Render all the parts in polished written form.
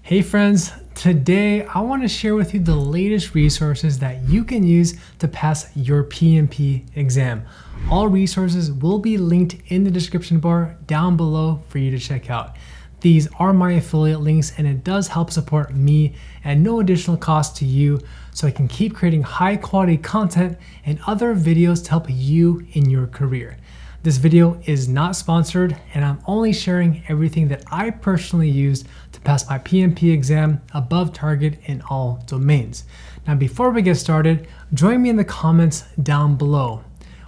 Hey friends, today I want to share with you the latest resources that you can use to pass your PMP exam. All resources will be linked in the description bar down below for you to check out. These are my affiliate links and it does help support me at no additional cost to you, so I can keep creating high quality content and other videos to help you in your career. This video is not sponsored and I'm only sharing everything that I personally used to pass my PMP exam above target in all domains. Now before we get started, join me in the comments down below.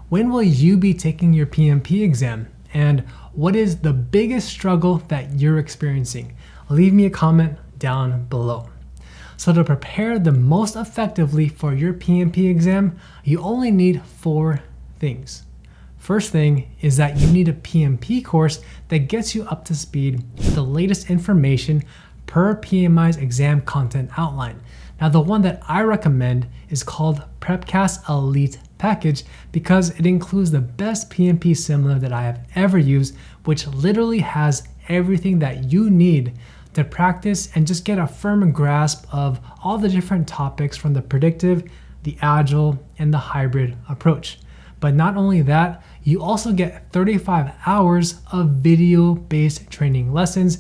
When will you be taking your PMP exam? And what is the biggest struggle that you're experiencing? Leave me a comment down below. So to prepare the most effectively for your PMP exam, you only need 4 things. First thing is that you need a PMP course that gets you up to speed with the latest information per PMI's exam content outline. Now the one that I recommend is called PrepCast Elite Package because it includes the best PMP similar that I have ever used, which literally has everything that you need to practice and just get a firm grasp of all the different topics from the predictive, the agile, and the hybrid approach. But not only that, you also get 35 hours of video-based training lessons,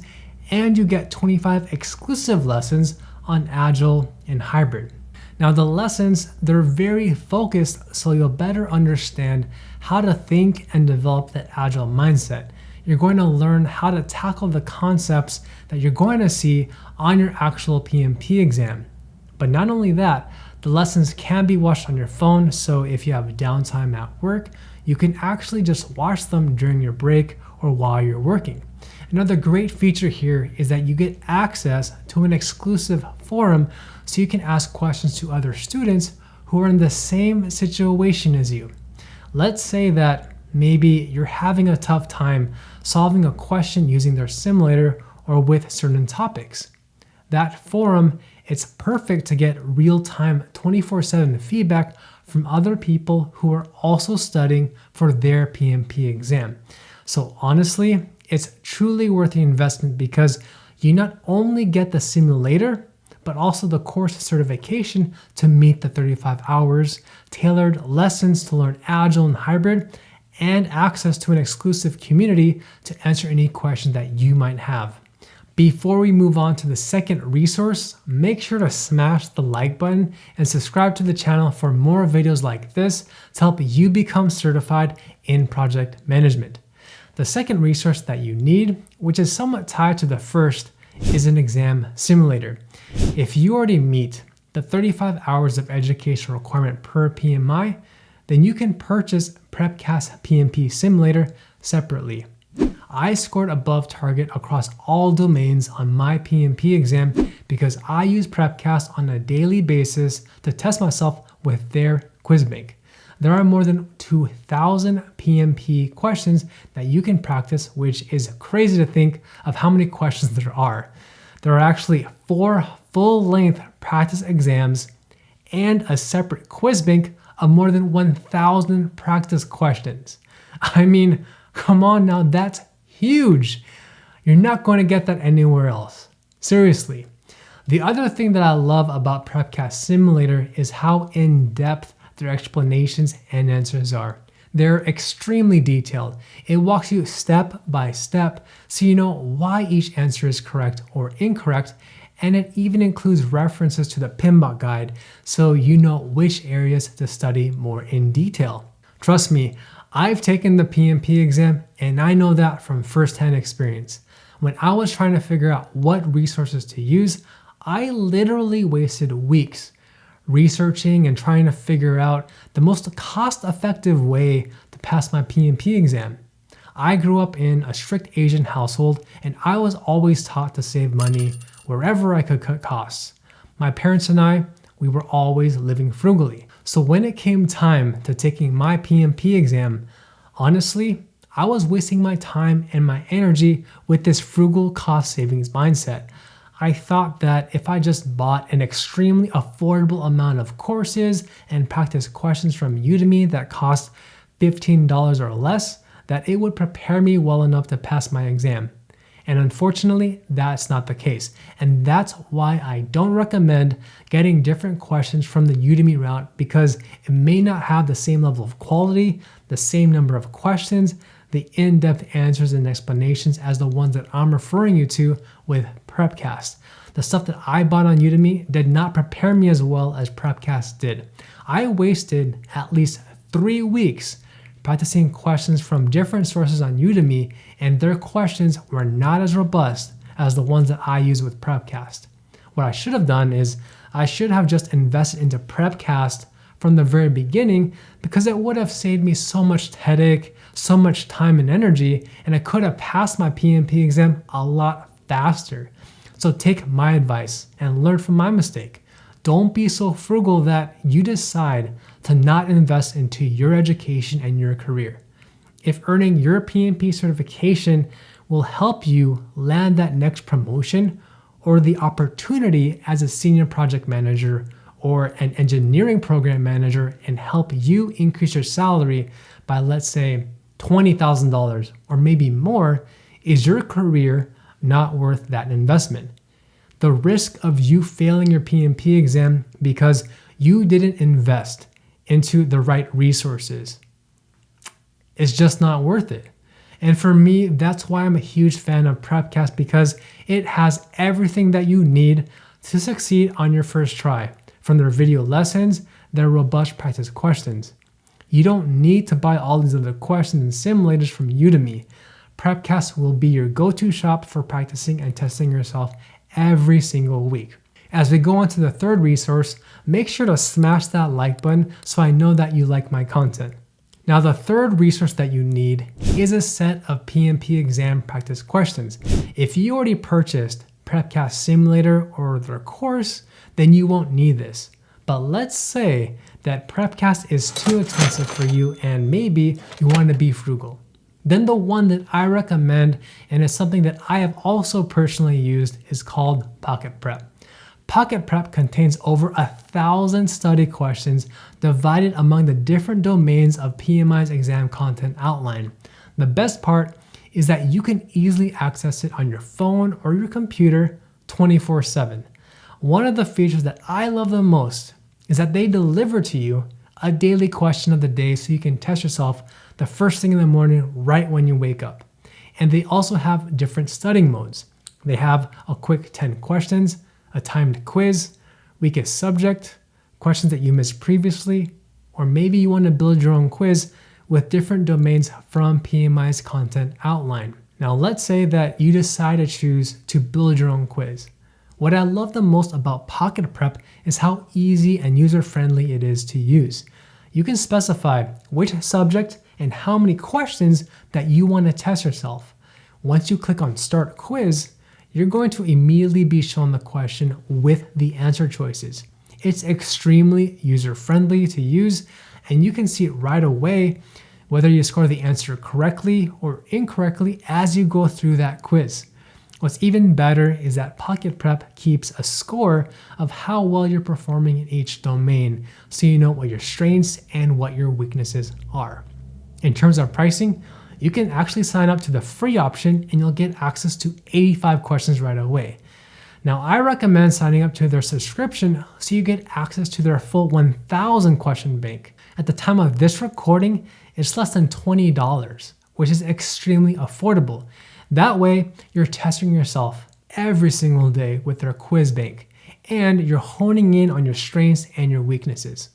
and you get 25 exclusive lessons on Agile and Hybrid. Now the lessons, they're very focused so you'll better understand how to think and develop that Agile mindset. You're going to learn how to tackle the concepts that you're going to see on your actual PMP exam. But not only that, the lessons can be watched on your phone, so if you have downtime at work, you can actually just watch them during your break or while you're working. Another great feature here is that you get access to an exclusive forum so you can ask questions to other students who are in the same situation as you. Let's say that maybe you're having a tough time solving a question using their simulator or with certain topics. That forum, it's perfect to get real-time 24/7 feedback from other people who are also studying for their PMP exam. So honestly, it's truly worth the investment because you not only get the simulator, but also the course certification to meet the 35 hours, tailored lessons to learn Agile and Hybrid, and access to an exclusive community to answer any question that you might have. Before we move on to the second resource, make sure to smash the like button and subscribe to the channel for more videos like this to help you become certified in project management. The second resource that you need, which is somewhat tied to the first, is an exam simulator. If you already meet the 35 hours of education requirement per PMI, then you can purchase PrepCast PMP Simulator separately. I scored above target across all domains on my PMP exam because I use PrepCast on a daily basis to test myself with their quiz bank. There are more than 2,000 PMP questions that you can practice, which is crazy to think of how many questions there are. There are actually 4 full-length practice exams and a separate quiz bank of more than 1,000 practice questions. I mean, come on now, that's huge. You're not going to get that anywhere else. Seriously. The other thing that I love about PrepCast Simulator is how in-depth their explanations and answers are. They're extremely detailed. It walks you step by step so you know why each answer is correct or incorrect, and it even includes references to the PMBOK guide so you know which areas to study more in detail. Trust me, I've taken the PMP exam and I know that from firsthand experience. When I was trying to figure out what resources to use, I literally wasted weeks researching and trying to figure out the most cost-effective way to pass my PMP exam. I grew up in a strict Asian household and I was always taught to save money wherever I could cut costs. My parents and I, we were always living frugally. So when it came time to taking my PMP exam, honestly, I was wasting my time and my energy with this frugal cost savings mindset. I thought that if I just bought an extremely affordable amount of courses and practice questions from Udemy that cost $15 or less, that it would prepare me well enough to pass my exam. And unfortunately, that's not the case. And that's why I don't recommend getting different questions from the Udemy route, because it may not have the same level of quality, the same number of questions, the in-depth answers and explanations as the ones that I'm referring you to with Prepcast. The stuff that I bought on Udemy did not prepare me as well as Prepcast did. I wasted at least 3 weeks practicing questions from different sources on Udemy, and their questions were not as robust as the ones that I use with Prepcast. What I should have done is I should have just invested into Prepcast from the very beginning, because it would have saved me so much headache, so much time and energy, and I could have passed my PMP exam a lot faster. So take my advice and learn from my mistake. Don't be so frugal that you decide to not invest into your education and your career. If earning your PMP certification will help you land that next promotion or the opportunity as a senior project manager or an engineering program manager and help you increase your salary by, let's say, $20,000 or maybe more, is your career not worth that investment? The risk of you failing your PMP exam because you didn't invest into the right resources is just not worth it. And for me, that's why I'm a huge fan of Prepcast, because it has everything that you need to succeed on your first try. From their video lessons, their robust practice questions. You don't need to buy all these other questions and simulators from Udemy. Prepcast will be your go-to shop for practicing and testing yourself every single week. As we go on to the third resource, make sure to smash that like button so I know that you like my content. Now, the third resource that you need is a set of PMP exam practice questions. If you already purchased Prepcast Simulator or their course, then you won't need this. But let's say that Prepcast is too expensive for you and maybe you want to be frugal. Then the one that I recommend, and is something that I have also personally used, is called Pocket Prep. Pocket Prep contains over 1,000 study questions divided among the different domains of PMI's exam content outline. The best part is that you can easily access it on your phone or your computer 24/7. One of the features that I love the most is that they deliver to you a daily question of the day so you can test yourself the first thing in the morning right when you wake up. And they also have different studying modes. They have a quick 10 questions, a timed quiz, weakest subject, questions that you missed previously, or maybe you want to build your own quiz with different domains from PMI's content outline. Now let's say that you decide to choose to build your own quiz. What I love the most about Pocket Prep is how easy and user-friendly it is to use. You can specify which subject and how many questions that you want to test yourself. Once you click on Start Quiz, you're going to immediately be shown the question with the answer choices. It's extremely user-friendly to use, and you can see it right away whether you score the answer correctly or incorrectly as you go through that quiz. What's even better is that Pocket Prep keeps a score of how well you're performing in each domain, so you know what your strengths and what your weaknesses are. In terms of pricing, you can actually sign up to the free option and you'll get access to 85 questions right away. Now, I recommend signing up to their subscription so you get access to their full 1,000 question bank. At the time of this recording, it's less than $20, which is extremely affordable. That way, you're testing yourself every single day with their quiz bank, and you're honing in on your strengths and your weaknesses.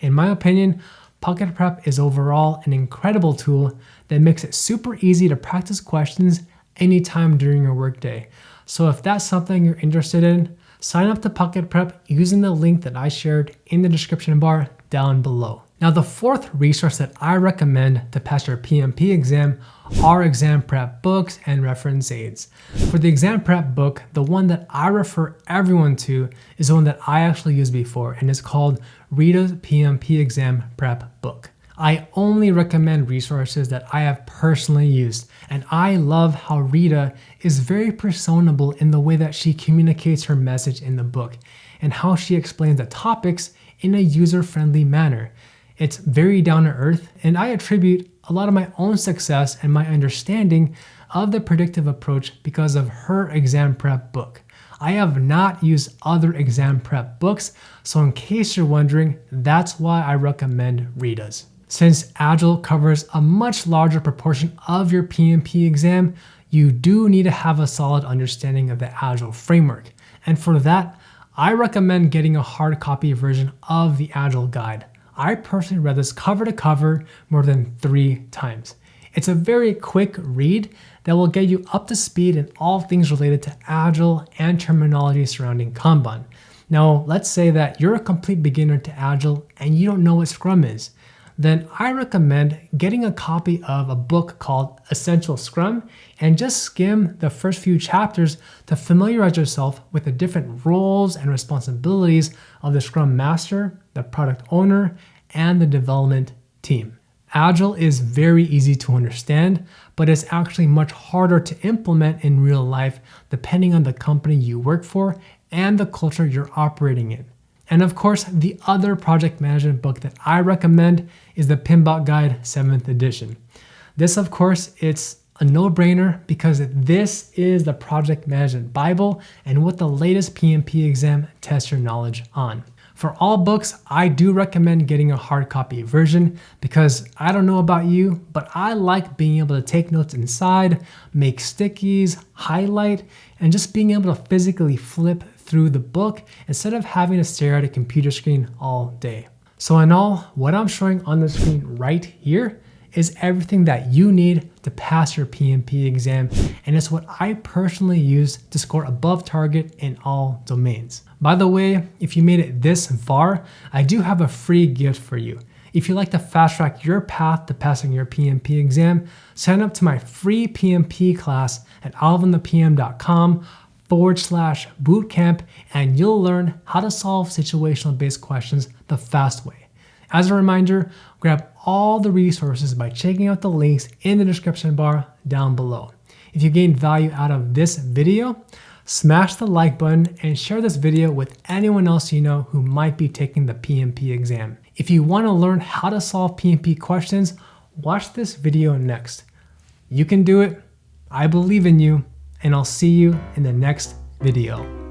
In my opinion, Pocket Prep is overall an incredible tool that makes it super easy to practice questions anytime during your workday. So if that's something you're interested in, sign up to Pocket Prep using the link that I shared in the description bar down below. Now, the fourth resource that I recommend to pass your PMP exam are exam prep books and reference aids. For the exam prep book, the one that I refer everyone to is the one that I actually used before, and it's called Rita's PMP Exam Prep Book. I only recommend resources that I have personally used, and I love how Rita is very personable in the way that she communicates her message in the book and how she explains the topics in a user-friendly manner. It's very down to earth, and I attribute a lot of my own success and my understanding of the predictive approach because of her exam prep book. I have not used other exam prep books, so in case you're wondering, that's why I recommend Rita's. Since Agile covers a much larger proportion of your PMP exam, you do need to have a solid understanding of the Agile framework. And for that, I recommend getting a hard copy version of the Agile guide. I personally read this cover to cover more than 3 times. It's a very quick read that will get you up to speed in all things related to Agile and terminology surrounding Kanban. Now, let's say that you're a complete beginner to Agile and you don't know what Scrum is. Then I recommend getting a copy of a book called Essential Scrum and just skim the first few chapters to familiarize yourself with the different roles and responsibilities of the Scrum Master, the product owner, and the development team. Agile is very easy to understand, but it's actually much harder to implement in real life depending on the company you work for and the culture you're operating in. And of course, the other project management book that I recommend is the PMBOK Guide 7th edition. This, of course, it's a no-brainer because this is the project management Bible and what the latest PMP exam tests your knowledge on. For all books, I do recommend getting a hard copy version because I don't know about you, but I like being able to take notes inside, make stickies, highlight, and just being able to physically flip through the book instead of having to stare at a computer screen all day. So in all, what I'm showing on the screen right here is everything that you need to pass your PMP exam, and it's what I personally use to score above target in all domains. By the way, if you made it this far, I do have a free gift for you. If you'd like to fast track your path to passing your PMP exam, sign up to my free PMP class at alvinthepm.com/bootcamp, and you'll learn how to solve situational based questions the fast way. As a reminder, grab all the resources by checking out the links in the description bar down below. If you gained value out of this video, smash the like button and share this video with anyone else you know who might be taking the PMP exam. If you want to learn how to solve PMP questions, watch this video next. You can do it. I believe in you, and I'll see you in the next video.